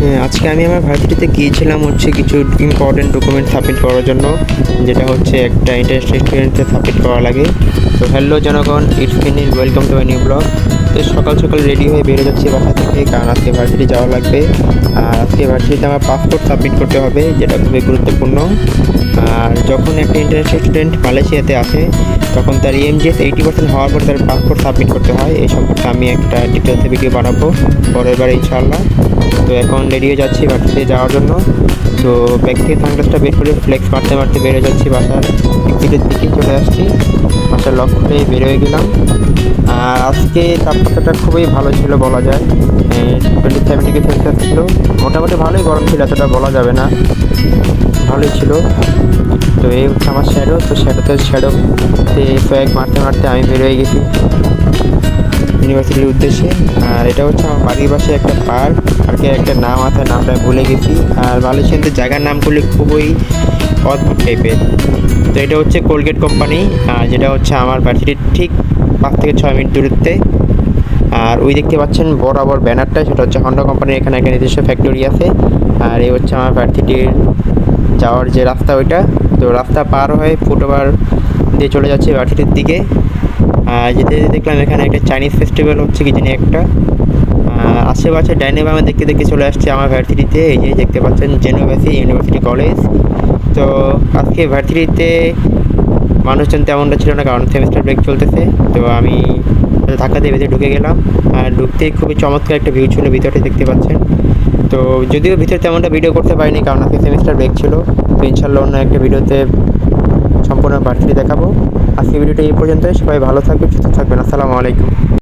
হ্যাঁ, আজকে আমি আমার ভার্সিটিতে গিয়েছিলাম হচ্ছে কিছু ইম্পর্টেন্ট ডকুমেন্ট সাবমিট করার জন্য, যেটা হচ্ছে একটা ইন্টারেস্টেড স্টুডেন্টকে সাবমিট করা লাগে। তো হ্যালো জনগণ, it's Minil, welcome to my new blog. তো সকাল সকাল রেডি হয়ে বেরো যাচ্ছি বাসা থেকে, কারণ আজকে ভার্সিটি যাওয়া লাগবে। আর আজকে ভার্সিটিতে আমার পাসপোর্ট সাবমিট করতে হবে, যেটা খুবই গুরুত্বপূর্ণ। আর যখন একটা ইন্টারন্যাশনাল স্টুডেন্ট মালয়েশিয়াতে আসে, তখন তার ইএমজিএস 80% হওয়ার পর তার পাসপোর্ট সাবমিট করতে হয়। এই সম্পর্কে আমি একটা ডিটেলসে ভিডিও বানাবো পরের বার ইনশাআল্লাহ। তো এখন রেডি হয়ে যাচ্ছি ভার্সিটিতে যাওয়ার জন্য। তো ব্যাগ থেকে সানগ্লাসটা বের করে ফ্লেক্স মারতে মারতে বেরো যাচ্ছি বাসার এক্সিটের দিকে চলে আসছি। বাসার লক খুলে বের হয়ে গেলাম। আর আজকে তাপমাত্রাটা খুবই ভালো ছিল বলা যায়, 27 ডিগ্রি সেলসিয়াস ছিল। মোটামুটি ভালোই গরম ছিল, এতটা বলা যাবে না, ভালোই ছিল। তো এই হচ্ছে আমার শ্যাডো। তো শ্যাডোতে ফ্যাগ মারতে মারতে আমি বের হয়ে গেছি ইউনিভার্সিটির উদ্দেশ্যে। আর এটা হচ্ছে আমার বাড়ির পাশে একটা পার্কের একটা নাম আছে, নামটা ভুলে গেছি। আর মালয়েশিয়াতে জায়গার নামগুলি খুবই অদ্ভুত টাইপের। তো এটা হচ্ছে কোলগেট কোম্পানি, যেটা হচ্ছে আমার ভার্সিটির ঠিক 5 থেকে 6 মিনিট দূরত্বে। আর ওই দেখতে পাচ্ছেন বরাবর ব্যানারটা, সেটা হচ্ছে হন্ডা কোম্পানির এখানে একটা নিজস্ব ফ্যাক্টরি আছে। আর এই হচ্ছে আমার ভার্সিটির যাওয়ার যে রাস্তা, ওইটা। তো রাস্তা পার হয়ে ফুটওভার দিয়ে চলে যাচ্ছে ভার্সিটির দিকে। যেতে যেতে দেখলাম এখানে একটা চাইনিজ ফেস্টিভ্যাল হচ্ছে, কি জানি একটা। আশেপাশে ডাইনে বামে দেখতে দেখতে চলে আসছে আমার ভার্সিটিতে। এই যে দেখতে পাচ্ছেন জেনোভেসি ইউনিভার্সিটি কলেজ। তো আজকে ভার্সিটিতে মানুষজন তেমনটা ছিল না, কারণ সেমিস্টার ব্রেক চলতেছে। তো আমি ধাক্কা দিয়ে ভেতরে ঢুকে গেলাম। আর ঢুকতেই খুবই চমৎকার একটা ভিউ ছিল, ভিতরটা দেখতে পাচ্ছেন। তো যদিও ভিতরে তেমনটা ভিডিও করতে পারিনি, কারণ আজকে সেমিস্টার ব্রেক ছিল। তো ইনশাল্লাহ অন্য একটা ভিডিওতে সম্পূর্ণ ভার্সিটি দেখাবো। আজকে ভিডিওটা এই পর্যন্তই। সবাই ভালো থাকবেন, সুস্থ থাকবেন। আসসালামু আলাইকুম।